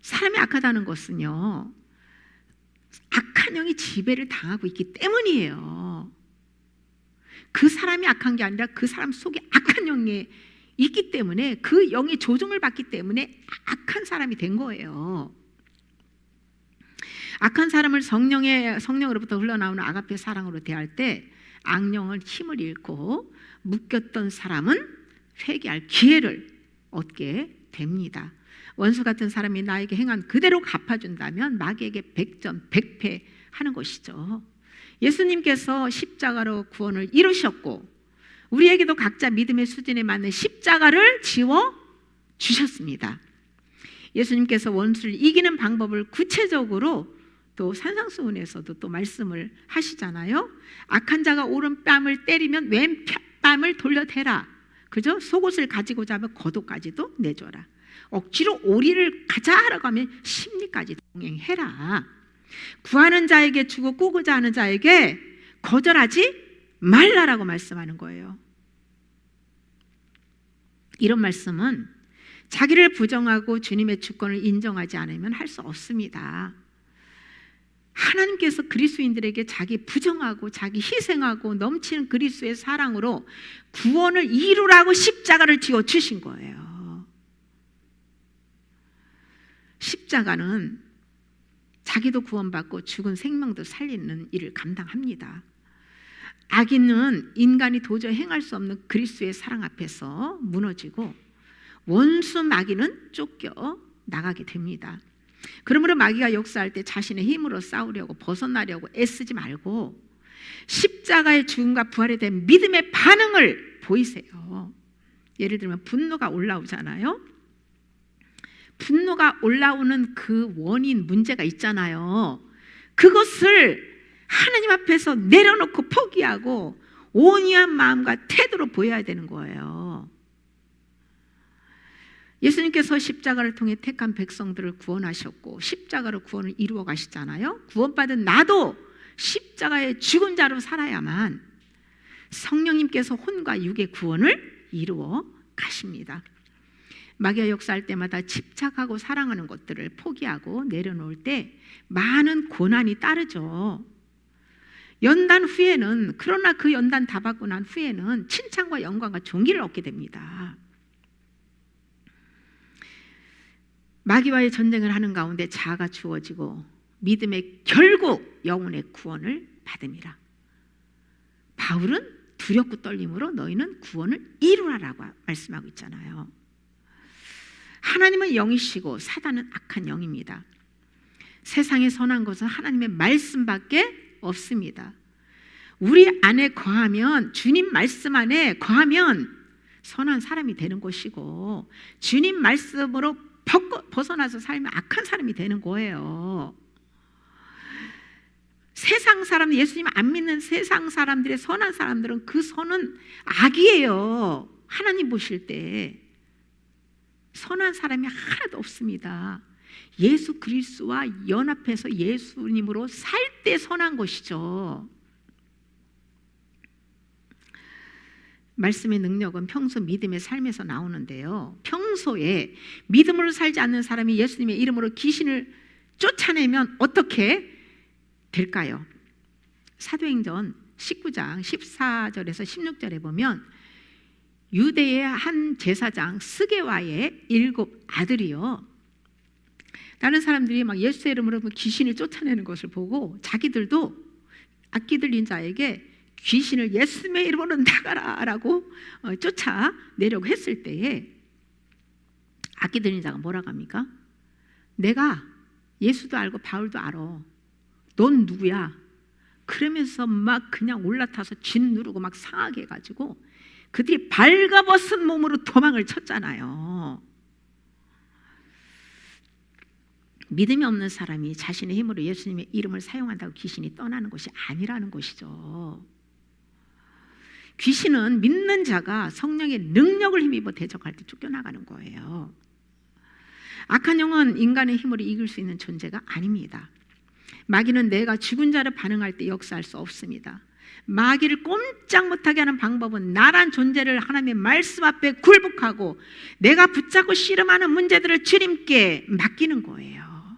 사람이 악하다는 것은요, 악한 영이 지배를 당하고 있기 때문이에요. 그 사람이 악한 게 아니라 그 사람 속에 악한 영이 있기 때문에, 그 영의 조종을 받기 때문에 악한 사람이 된 거예요. 악한 사람을 성령으로부터 흘러나오는 아가페 사랑으로 대할 때 악령은 힘을 잃고 묶였던 사람은 회개할 기회를 얻게 됩니다. 원수 같은 사람이 나에게 행한 그대로 갚아준다면 마귀에게 100전 100패 하는 것이죠. 예수님께서 십자가로 구원을 이루셨고 우리에게도 각자 믿음의 수준에 맞는 십자가를 지워 주셨습니다. 예수님께서 원수를 이기는 방법을 구체적으로 또 산상수훈에서도 또 말씀을 하시잖아요. 악한 자가 오른뺨을 때리면 왼뺨을 돌려대라. 그죠? 속옷을 가지고자 하면 겉옷까지도 내줘라. 억지로 오리를 가자 하라고 하면 심리까지 동행해라. 구하는 자에게 주고 꾸고자 하는 자에게 거절하지 말라라고 말씀하는 거예요. 이런 말씀은 자기를 부정하고 주님의 주권을 인정하지 않으면 할 수 없습니다. 하나님께서 그리스도인들에게 자기 부정하고 자기 희생하고 넘치는 그리스도의 사랑으로 구원을 이루라고 십자가를 지어 주신 거예요. 십자가는 자기도 구원받고 죽은 생명도 살리는 일을 감당합니다. 악인은 인간이 도저히 행할 수 없는 그리스도의 사랑 앞에서 무너지고 원수 마귀는 쫓겨 나가게 됩니다. 그러므로 마귀가 역사할 때 자신의 힘으로 싸우려고 벗어나려고 애쓰지 말고 십자가의 죽음과 부활에 대한 믿음의 반응을 보이세요. 예를 들면 분노가 올라오잖아요. 분노가 올라오는 그 원인, 문제가 있잖아요. 그것을 하나님 앞에서 내려놓고 포기하고 온유한 마음과 태도로 보여야 되는 거예요. 예수님께서 십자가를 통해 택한 백성들을 구원하셨고 십자가로 구원을 이루어 가시잖아요. 구원받은 나도 십자가의 죽은 자로 살아야만 성령님께서 혼과 육의 구원을 이루어 가십니다. 마귀가 역사할 때마다 집착하고 사랑하는 것들을 포기하고 내려놓을 때 많은 고난이 따르죠. 연단 후에는, 그러나 그 연단 다 받고 난 후에는 칭찬과 영광과 존귀를 얻게 됩니다. 마귀와의 전쟁을 하는 가운데 자아가 주어지고 믿음의 결국 영혼의 구원을 받음이라. 바울은 두렵고 떨림으로 너희는 구원을 이루라라고 말씀하고 있잖아요. 하나님은 영이시고 사단은 악한 영입니다. 세상에 선한 것은 하나님의 말씀밖에 없습니다. 우리 안에 거하면, 주님 말씀 안에 거하면 선한 사람이 되는 것이고 주님 말씀으로 벗어나서 살면 악한 사람이 되는 거예요. 세상 사람, 예수님 안 믿는 세상 사람들의 선한 사람들은 그 선은 악이에요. 하나님 보실 때 선한 사람이 하나도 없습니다. 예수 그리스도와 연합해서 예수님으로 살 때 선한 것이죠. 말씀의 능력은 평소 믿음의 삶에서 나오는데요. 평소에 믿음으로 살지 않는 사람이 예수님의 이름으로 귀신을 쫓아내면 어떻게 될까요? 사도행전 19장 14절에서 16절에 보면 유대의 한 제사장 스게와의 7 아들이요, 다른 사람들이 막 예수의 이름으로 귀신을 쫓아내는 것을 보고 자기들도 악기 들린 자에게 귀신을 예수님의 이름으로 나가라 라고 쫓아내려고 했을 때에 악기 들린 자가 뭐라고 합니까? 내가 예수도 알고 바울도 알아. 넌 누구야? 그러면서 막 그냥 올라타서 진 누르고 막 상하게 해가지고 그들이 발가벗은 몸으로 도망을 쳤잖아요. 믿음이 없는 사람이 자신의 힘으로 예수님의 이름을 사용한다고 귀신이 떠나는 것이 아니라는 것이죠. 귀신은 믿는 자가 성령의 능력을 힘입어 대적할 때 쫓겨나가는 거예요. 악한 영은 인간의 힘으로 이길 수 있는 존재가 아닙니다. 마귀는 내가 죽은 자를 반응할 때 역사할 수 없습니다. 마귀를 꼼짝 못하게 하는 방법은 나란 존재를 하나님의 말씀 앞에 굴복하고 내가 붙잡고 씨름하는 문제들을 주님께 맡기는 거예요.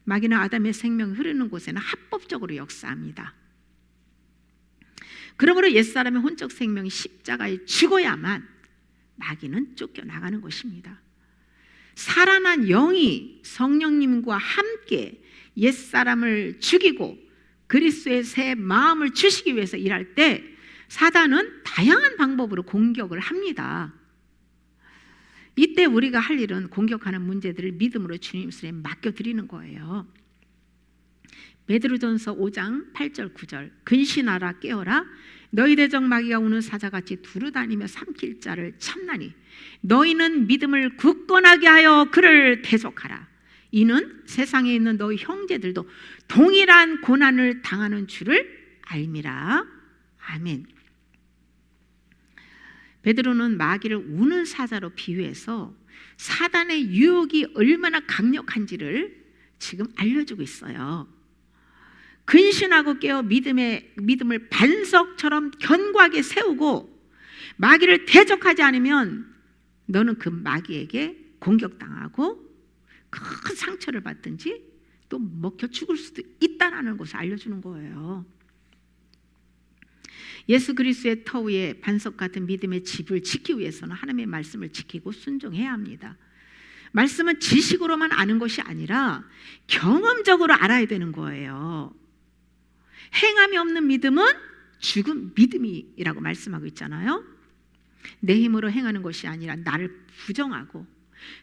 마귀는 아담의 생명이 흐르는 곳에는 합법적으로 역사합니다. 그러므로 옛사람의 혼적 생명이 십자가에 죽어야만 마귀는 쫓겨나가는 것입니다. 살아난 영이 성령님과 함께 옛사람을 죽이고 그리스도의 새 마음을 주시기 위해서 일할 때 사단은 다양한 방법으로 공격을 합니다. 이때 우리가 할 일은 공격하는 문제들을 믿음으로 주님 손에 맡겨드리는 거예요. 베드로전서 5장 8절 9절 근신하라 깨어라 너희 대적 마귀가 우는 사자같이 두루다니며 삼킬 자를 찾나니 너희는 믿음을 굳건하게 하여 그를 대적하라. 이는 세상에 있는 너희 형제들도 동일한 고난을 당하는 줄을 알미라. 아멘. 베드로는 마귀를 우는 사자로 비유해서 사단의 유혹이 얼마나 강력한지를 지금 알려주고 있어요. 근신하고 깨어 믿음을 반석처럼 견고하게 세우고 마귀를 대적하지 않으면 너는 그 마귀에게 공격당하고 큰 상처를 받든지 또 먹혀 죽을 수도 있다는 것을 알려주는 거예요. 예수 그리스도의 터 위에 반석 같은 믿음의 집을 지키기 위해서는 하나님의 말씀을 지키고 순종해야 합니다. 말씀은 지식으로만 아는 것이 아니라 경험적으로 알아야 되는 거예요. 행함이 없는 믿음은 죽은 믿음이라고 말씀하고 있잖아요. 내 힘으로 행하는 것이 아니라 나를 부정하고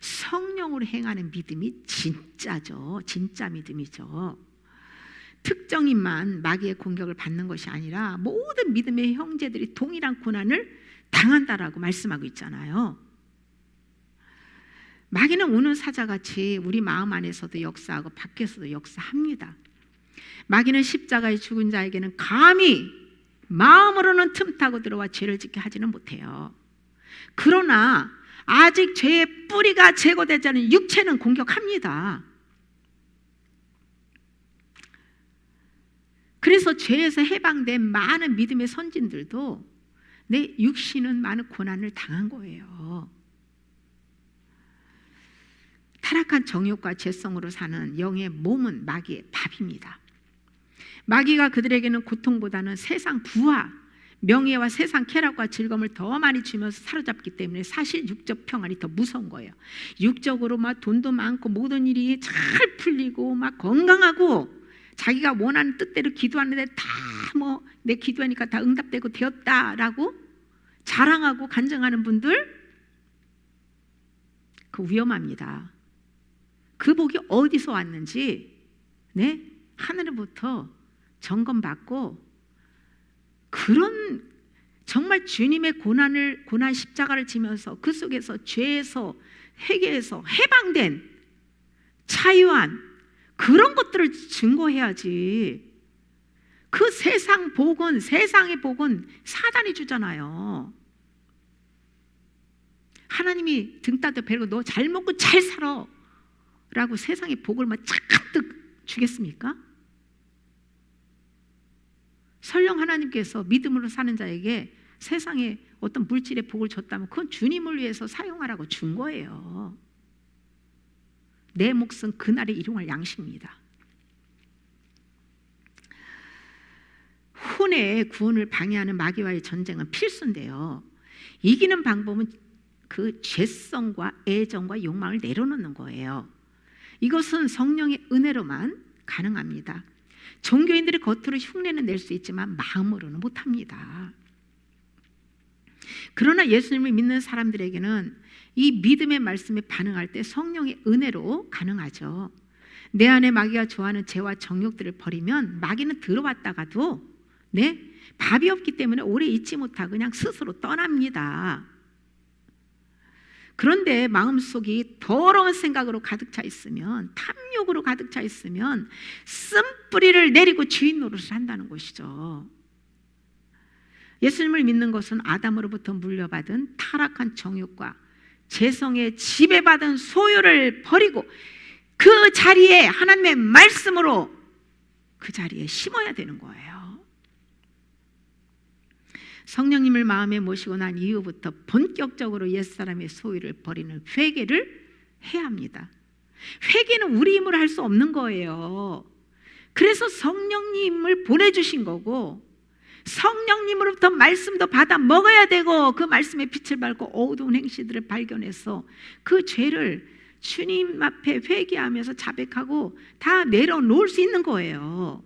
성령으로 행하는 믿음이 진짜죠. 진짜 믿음이죠. 특정인만 마귀의 공격을 받는 것이 아니라 모든 믿음의 형제들이 동일한 고난을 당한다라고 말씀하고 있잖아요. 마귀는 우는 사자같이 우리 마음 안에서도 역사하고 밖에서도 역사합니다. 마귀는 십자가에 죽은 자에게는 감히 마음으로는 틈타고 들어와 죄를 짓게 하지는 못해요. 그러나 아직 죄의 뿌리가 제거되지 않은 육체는 공격합니다. 그래서 죄에서 해방된 많은 믿음의 선진들도 내 육신은 많은 고난을 당한 거예요. 타락한 정욕과 죄성으로 사는 영의 몸은 마귀의 밥입니다. 마귀가 그들에게는 고통보다는 세상 부와 명예와 세상 쾌락과 즐거움을 더 많이 주면서 사로잡기 때문에 사실 육적 평안이 더 무서운 거예요. 육적으로 막 돈도 많고 모든 일이 잘 풀리고 막 건강하고 자기가 원하는 뜻대로 기도하는데 다 뭐 내 기도하니까 다 응답되고 되었다라고 자랑하고 간증하는 분들 그 위험합니다. 그 복이 어디서 왔는지 하늘로부터 점검받고 그런 정말 주님의 고난 십자가를 지면서 그 속에서 죄에서 회개해서 해방된 자유한 그런 것들을 증거해야지. 그 세상의 복은 사단이 주잖아요. 하나님이 등 따져 베고 너 잘 먹고 잘 살아 라고 세상의 복을 막 잔뜩 주겠습니까? 설령 하나님께서 믿음으로 사는 자에게 세상에 어떤 물질의 복을 줬다면 그건 주님을 위해서 사용하라고 준 거예요. 내 몫은 그날에 일용할 양식입니다. 혼의 구원을 방해하는 마귀와의 전쟁은 필수인데요. 이기는 방법은 그 죄성과 애정과 욕망을 내려놓는 거예요. 이것은 성령의 은혜로만 가능합니다. 종교인들이 겉으로 흉내는 낼 수 있지만 마음으로는 못합니다. 그러나 예수님을 믿는 사람들에게는 이 믿음의 말씀에 반응할 때 성령의 은혜로 가능하죠. 내 안에 마귀가 좋아하는 죄와 정욕들을 버리면 마귀는 들어왔다가도 밥이 없기 때문에 오래 있지 못하고 그냥 스스로 떠납니다. 그런데 마음속이 더러운 생각으로 가득 차 있으면, 탐욕으로 가득 차 있으면 쓴뿌리를 내리고 주인 노릇을 한다는 것이죠. 예수님을 믿는 것은 아담으로부터 물려받은 타락한 정욕과 죄성에 지배받은 소유를 버리고 그 자리에 하나님의 말씀으로 그 자리에 심어야 되는 거예요. 성령님을 마음에 모시고 난 이후부터 본격적으로 옛사람의 소유를 버리는 회개를 해야 합니다. 회개는 우리 힘으로 할 수 없는 거예요. 그래서 성령님을 보내주신 거고, 성령님으로부터 말씀도 받아 먹어야 되고, 그 말씀의 빛을 밟고 어두운 행실들을 발견해서 그 죄를 주님 앞에 회개하면서 자백하고 다 내려놓을 수 있는 거예요.